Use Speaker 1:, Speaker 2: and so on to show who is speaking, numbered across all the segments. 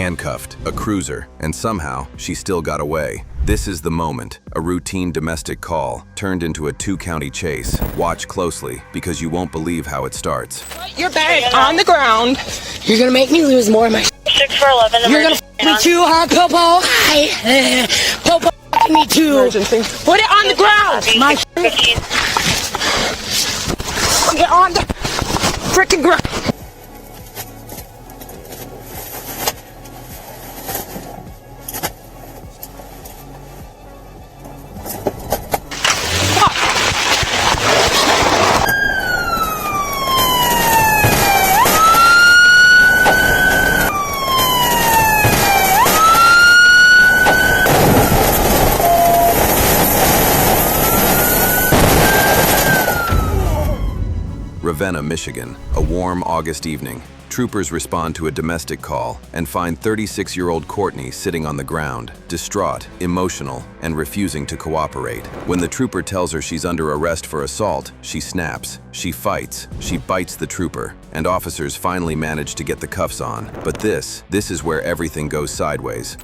Speaker 1: handcuffed, a cruiser, and somehow she still got away. This is the moment. A routine domestic call turned into a 2-county chase. Watch closely because you won't believe how it starts.
Speaker 2: Your bag on the ground.
Speaker 3: You're gonna make me lose more of my
Speaker 4: 6 for 11.
Speaker 3: You're gonna f me too, huh, Popo? Hi. Popo f me too.
Speaker 2: Emergency. Put it on the ground.
Speaker 3: My
Speaker 4: 15.
Speaker 2: Get on the freaking ground.
Speaker 1: Ravenna, Michigan, a warm August evening. Troopers respond to a domestic call and find 36-year-old Cortney sitting on the ground, distraught, emotional, and refusing to cooperate. When the trooper tells her she's under arrest for assault, she snaps, she fights, she bites the trooper, and officers finally manage to get the cuffs on. But this is where everything goes sideways.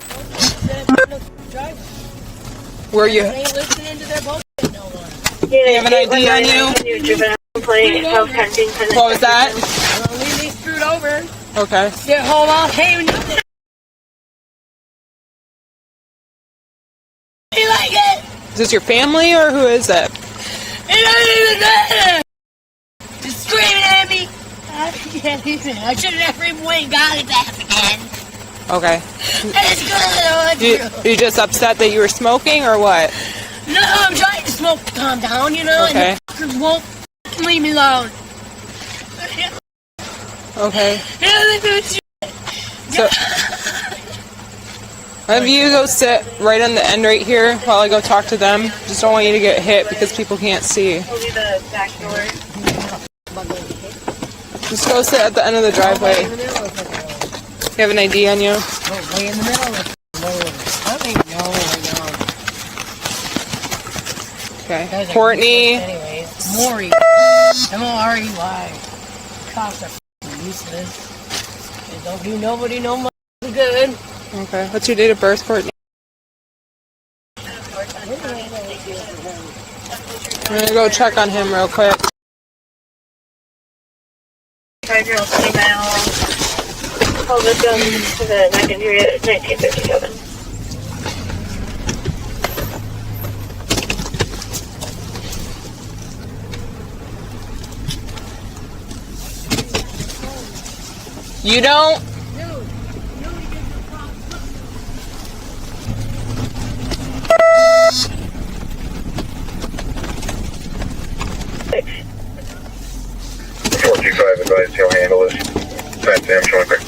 Speaker 2: Where you?
Speaker 4: Do
Speaker 2: you have an ID on you? What was that?
Speaker 3: leave me screwed over.
Speaker 2: Okay.
Speaker 3: Yeah, hold on. Hey, when you like it.
Speaker 2: Is this your family or who is it?
Speaker 3: It doesn't even matter. Just screaming at me. I should have never even went and got it back again.
Speaker 2: Okay.
Speaker 3: It's good.
Speaker 2: You just upset that you were smoking or what?
Speaker 3: No, I'm trying to smoke to calm down, you know,
Speaker 2: Okay.
Speaker 3: and the fuckers won't leave me alone.
Speaker 2: Okay.
Speaker 3: So,
Speaker 2: So, have you go sit right on the end right here while I go talk to them. Just don't want you to get hit because people can't see.
Speaker 4: We'll do the back door.
Speaker 2: Just go sit at the end of the driveway. You have an ID on you?
Speaker 3: way in the middle of I don't even know right now.
Speaker 2: Okay. Cortney.
Speaker 3: Anyways, Morey. M-O-R-E-Y. Cops are f***ing useless. They don't do nobody no more good.
Speaker 2: Okay. What's your date of birth, Courtney? I'm gonna go check on him real quick.
Speaker 4: 5-year-old female. Call victim to the neck injury at 1957.
Speaker 2: You don't?
Speaker 5: Advise he'll handle this. Fat Sam showing quick.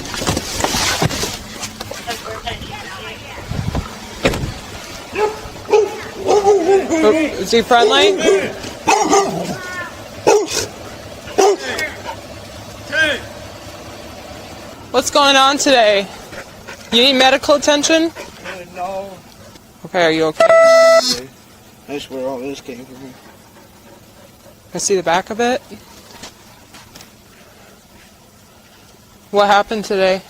Speaker 2: Oh, is he friendly? What's going on today? You need medical attention?
Speaker 6: No.
Speaker 2: Okay, are you okay?
Speaker 6: That's where all this came from.
Speaker 2: I see the back of it. What happened today?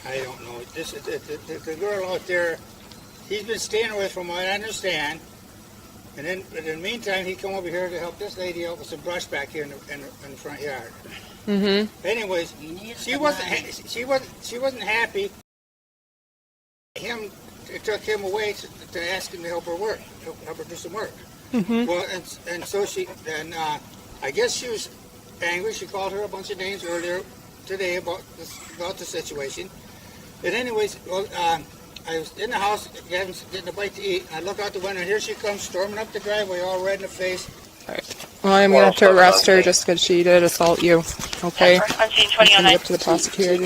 Speaker 6: I don't know. This is the girl out there. He's been staying with, from what I understand. And then, in the meantime, he come over here to help this lady out with some brush back here in the front yard.
Speaker 2: Mm-hmm.
Speaker 6: Anyways, she wasn't happy. It took him away to ask him to help her work, help her do some work.
Speaker 2: Mm-hmm.
Speaker 6: Well, and so I guess she was angry. She called her a bunch of names earlier today about the situation. But anyways, well, I was in the house getting a bite to eat. I look out the window, and here she comes storming up the driveway, all red in the face.
Speaker 2: All right. Well, I'm gonna have to arrest her just because she did assault you. Okay. Send it up to the prosecutor.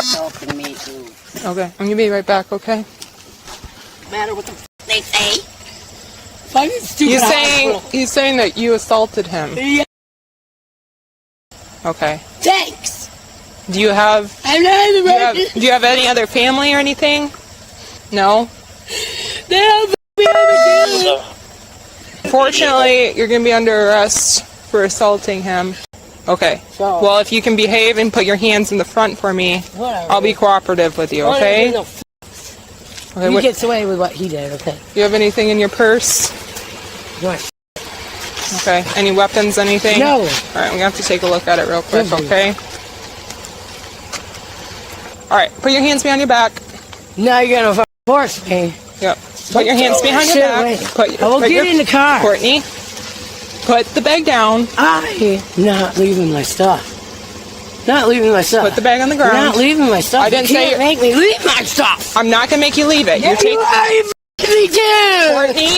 Speaker 3: Assaulting me too.
Speaker 2: Okay. I'm gonna be right back. Okay.
Speaker 3: Matter what the f they say. Fucking stupid.
Speaker 2: He's saying that you assaulted him.
Speaker 3: Yeah.
Speaker 2: Okay.
Speaker 3: Thanks.
Speaker 2: Do you have any other family or anything? No?
Speaker 3: They have me over too.
Speaker 2: Fortunately, you're going to be under arrest for assaulting him. Okay.
Speaker 3: So-
Speaker 2: Well, if you can behave and put your hands in the front for me,
Speaker 3: Whatever.
Speaker 2: I'll be cooperative with you,
Speaker 3: I don't
Speaker 2: okay?
Speaker 3: do no
Speaker 2: Okay,
Speaker 3: he
Speaker 2: what,
Speaker 3: gets away with what he did, okay?
Speaker 2: do you have anything in your purse?
Speaker 3: What?
Speaker 2: Okay. Any weapons, anything?
Speaker 3: No.
Speaker 2: All right, we have to take a look at it real quick,
Speaker 3: Mhm.
Speaker 2: okay? All right, put your hands behind your back.
Speaker 3: Now you're gonna fucking force me.
Speaker 2: Yep. Put your hands behind your
Speaker 3: Shit,
Speaker 2: back.
Speaker 3: wait. I will get in the car.
Speaker 2: Courtney, put the bag down.
Speaker 3: I'm not leaving my stuff. Not leaving my stuff.
Speaker 2: Put the bag on the ground.
Speaker 3: Not leaving my stuff.
Speaker 2: I didn't
Speaker 3: you
Speaker 2: say
Speaker 3: can't make me leave my stuff.
Speaker 2: I'm not gonna make you leave it.
Speaker 3: Yeah, you are. You fucking me too.
Speaker 2: Courtney,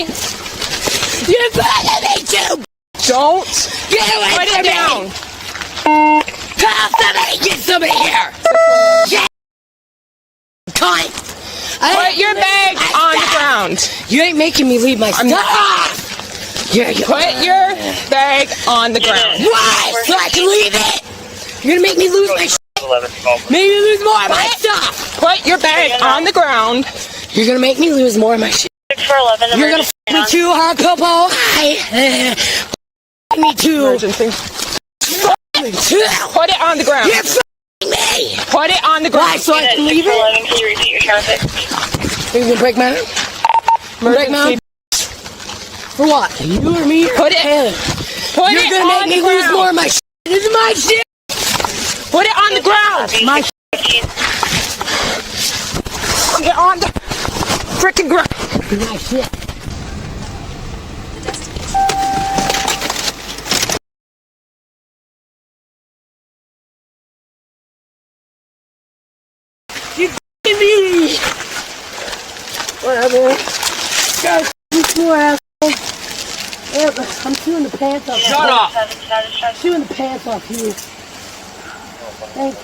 Speaker 3: You fucking me too.
Speaker 2: don't
Speaker 3: Get away
Speaker 2: put
Speaker 3: from
Speaker 2: it
Speaker 3: me.
Speaker 2: down.
Speaker 3: Call somebody. Get somebody here. Get. Cunt.
Speaker 2: Put your bag on the ground.
Speaker 3: You ain't making me leave my
Speaker 2: I'm not.
Speaker 3: stuff. Yeah, you
Speaker 2: Put your bag on the ground.
Speaker 3: Why? So I can leave it? You're gonna make me lose my shit.
Speaker 5: 11, call.
Speaker 3: Make me lose more of my stuff.
Speaker 2: Put your bag on the ground.
Speaker 3: You're gonna make me lose more of my shit.
Speaker 4: 6411.
Speaker 3: You're gonna f me too, hard couple. Me too.
Speaker 2: Emergency.
Speaker 3: Me too.
Speaker 2: Put it on the ground.
Speaker 3: You're f***ing me.
Speaker 2: Put it on the
Speaker 3: Why?
Speaker 2: ground.
Speaker 3: So I can leave it?
Speaker 4: 6411, can you repeat your traffic?
Speaker 3: You're gonna break my arm? Break my arm?
Speaker 2: Emergency.
Speaker 3: For what? You or me?
Speaker 2: Put it. Put
Speaker 3: You're
Speaker 2: it
Speaker 3: gonna
Speaker 2: on
Speaker 3: make
Speaker 2: the
Speaker 3: me lose
Speaker 2: ground.
Speaker 3: more of my shit. This is my shit.
Speaker 2: Put it on the ground.
Speaker 3: My
Speaker 2: Put it on the freaking ground.
Speaker 3: My shit. You f***ing me. Whatever. Guys, you poor asshole. Yep, I'm chewing the pants off.
Speaker 2: Shut up.
Speaker 3: Chewing the pants off you. Thanks.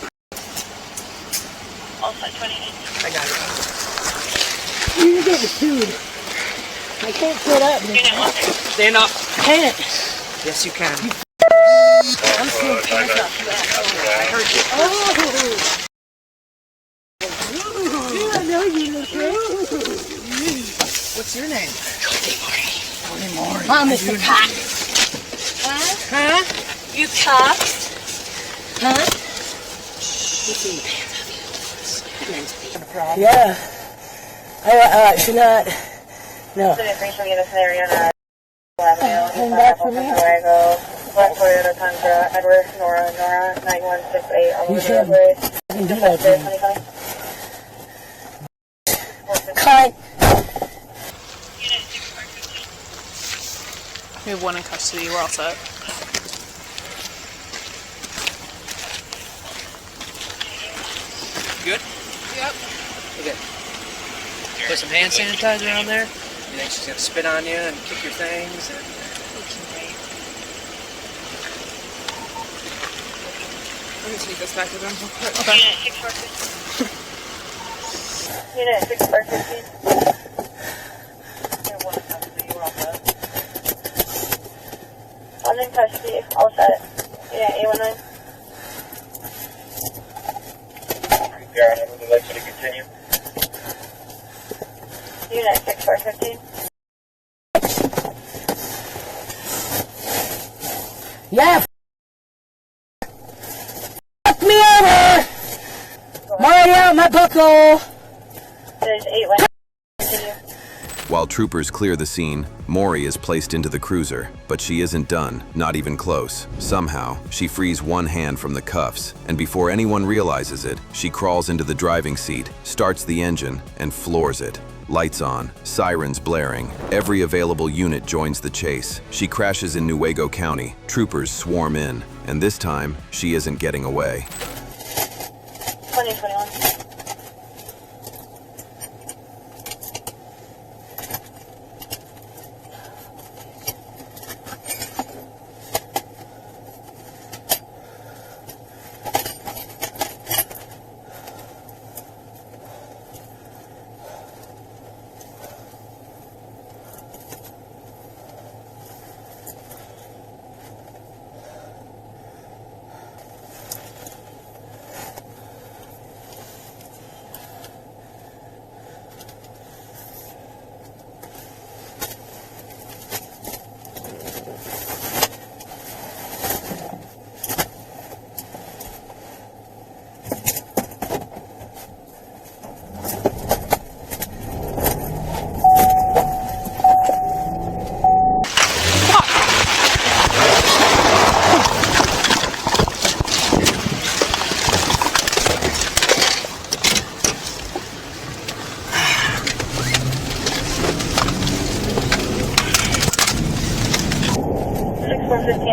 Speaker 4: Also 28.
Speaker 2: I got it.
Speaker 3: You're getting sued. I can't sit up.
Speaker 4: Unit 1.
Speaker 2: Stand up.
Speaker 3: Can't.
Speaker 2: Yes, you can.
Speaker 3: I'm chewing pants off you, asshole. I heard you. Oh. I know you, little kid.
Speaker 2: What's your name?
Speaker 3: Cortney Morey. I'm Mr. Cox.
Speaker 2: Huh?
Speaker 4: You cops?
Speaker 3: Huh? Yeah. I should not. No.
Speaker 4: The difference from the scenario on Avenue.
Speaker 3: Come back for me.
Speaker 4: Newaygo, Black Toyota Tundra, Edward, Nora, 9168, all
Speaker 3: You
Speaker 4: over
Speaker 3: should
Speaker 4: the roadway.
Speaker 3: fucking do that to me.
Speaker 4: 2020.
Speaker 3: Cut.
Speaker 2: We have one in custody. We're all set.
Speaker 7: Good?
Speaker 2: Yep.
Speaker 7: Okay. Put some hand sanitizer on there. You think she's gonna spit on you and kick your things? And...
Speaker 2: Let me take this back to them real quick.
Speaker 4: Unit 6415. Unit 1 in custody, you were all set. I'm in custody, all set. Unit 819.
Speaker 5: Yeah, I would like you to continue.
Speaker 4: Unit 6415.
Speaker 3: Yeah. Fuck me over. Marty out my buckle.
Speaker 4: There's 819. Continue.
Speaker 1: While troopers clear the scene, Morey is placed into the cruiser, but she isn't done, not even close. Somehow, she frees one hand from the cuffs, and before anyone realizes it, she crawls into the driving seat, starts the engine, and floors it. Lights on, sirens blaring, every available unit joins the chase. She crashes in Newaygo County, troopers swarm in, and this time, she isn't getting away.
Speaker 4: 2021.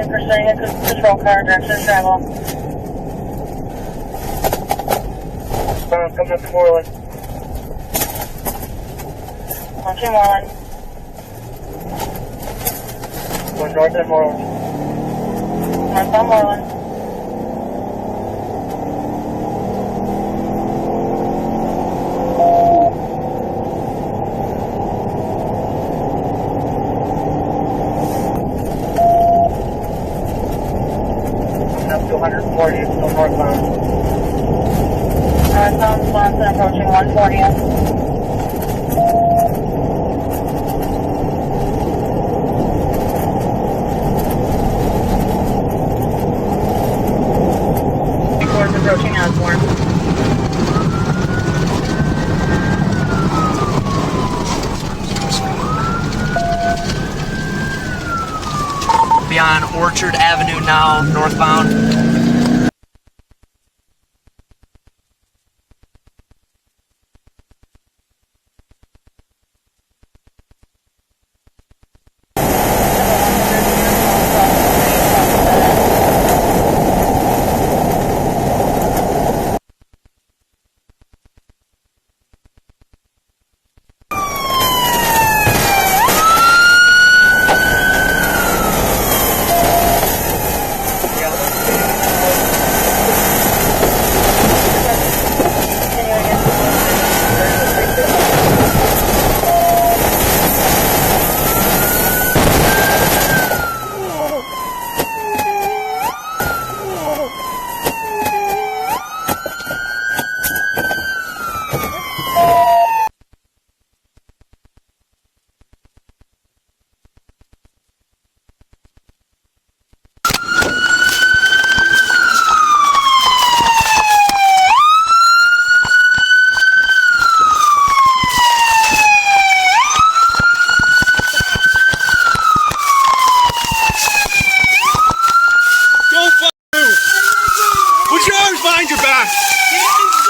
Speaker 4: pursuing a patrol car, direction of travel. Coming up to Moreland. On to Moreland. Going north of Moreland. North on Moreland. Up to 140, still northbound. Northbound Swanson approaching 140. Approaching Osborne.
Speaker 7: Be on Orchard Avenue now, northbound.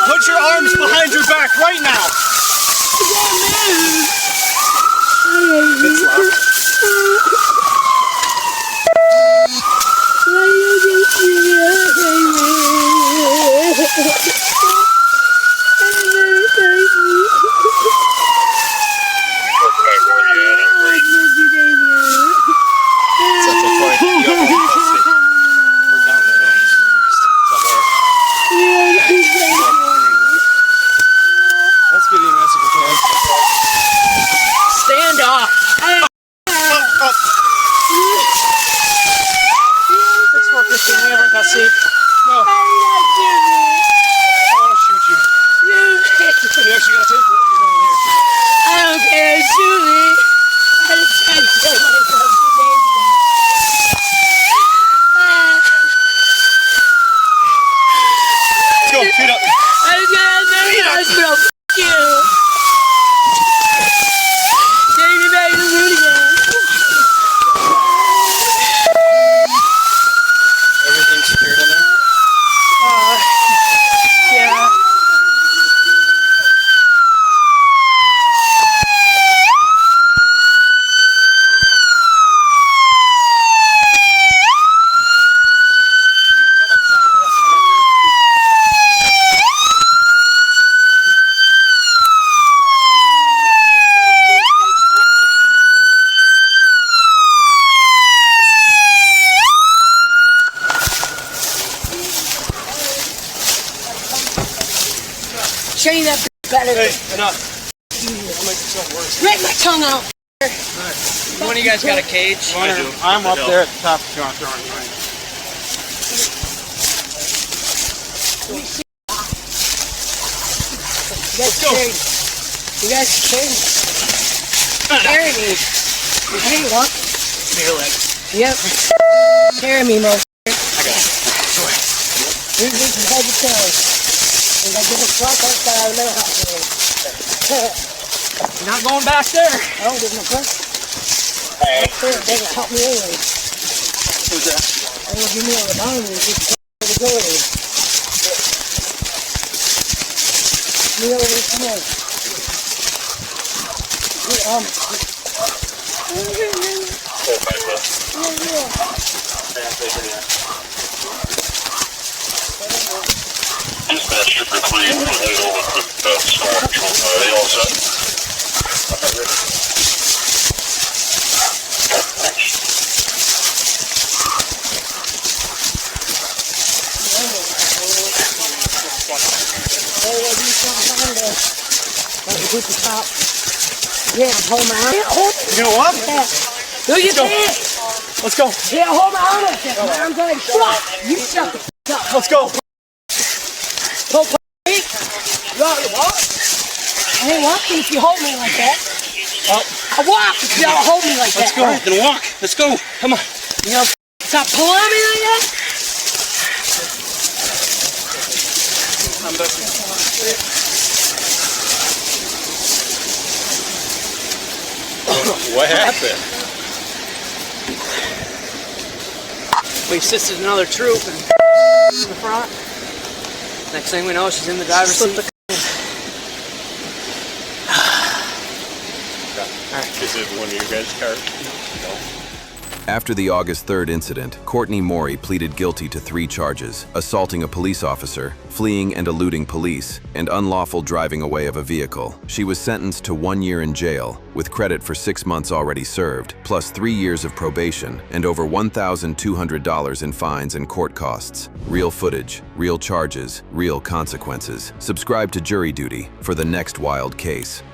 Speaker 8: Put your arms behind your back right now. It's locked.
Speaker 3: Stand off.
Speaker 7: It's 415. We haven't got seat.
Speaker 8: No. I want to shoot you. You actually got to take what you're doing here.
Speaker 3: I don't care. Shoot me. I just tried to kill myself 2 days ago.
Speaker 8: Let's go. Feet up.
Speaker 3: I was going to the hospital. F*** you. Take me back to the room again.
Speaker 8: Everything secured in there?
Speaker 3: Yeah. Show you that better.
Speaker 8: Hey, enough. Don't make yourself worse.
Speaker 3: Rip my tongue out.
Speaker 7: One of you guys got a cage?
Speaker 6: I'm up there at the top of John Thorne.
Speaker 3: You guys carry me. You guys carry me. Carry me. Hey, walk.
Speaker 7: Your leg.
Speaker 3: Yep. Carry me, motherfucker.
Speaker 7: I got it.
Speaker 3: Here's me from head to toe. And I give a fuck outside out of my house.
Speaker 7: You're not going back there.
Speaker 3: I don't give no fuck. They can help me anyway.
Speaker 8: Who's that?
Speaker 3: They will give me a rebound and just to go with it. Me over there, come on.
Speaker 5: Dispatch, Trooper 3, we're headed over to Squad Patrol. They all set?
Speaker 3: Yeah, hold my arm.
Speaker 8: You know what?
Speaker 3: No, you can't.
Speaker 8: Let's go.
Speaker 3: Yeah, hold my arm. My arm's like, fuck. You shut the fuck up.
Speaker 8: Let's go.
Speaker 3: Don't put me. You want to walk? I ain't walking if you hold me like that. I walk if you don't hold me like
Speaker 8: Let's
Speaker 3: that.
Speaker 8: go. Then walk. Let's go. Come on.
Speaker 3: You know, stop pulling on me like that.
Speaker 8: What happened?
Speaker 7: We assisted another troop in the front. Next thing we know, she's in the driver's seat.
Speaker 8: Is it one of your guys' cars?
Speaker 1: After the August 3rd incident, Cortney Morey pleaded guilty to 3 charges: assaulting a police officer, fleeing and eluding police, and unlawful driving away of a vehicle. She was sentenced to 1 year in jail, with credit for 6 months already served, plus 3 years of probation and over $1,200 in fines and court costs. Real footage, real charges, real consequences. Subscribe to Jury Duty for the next wild case.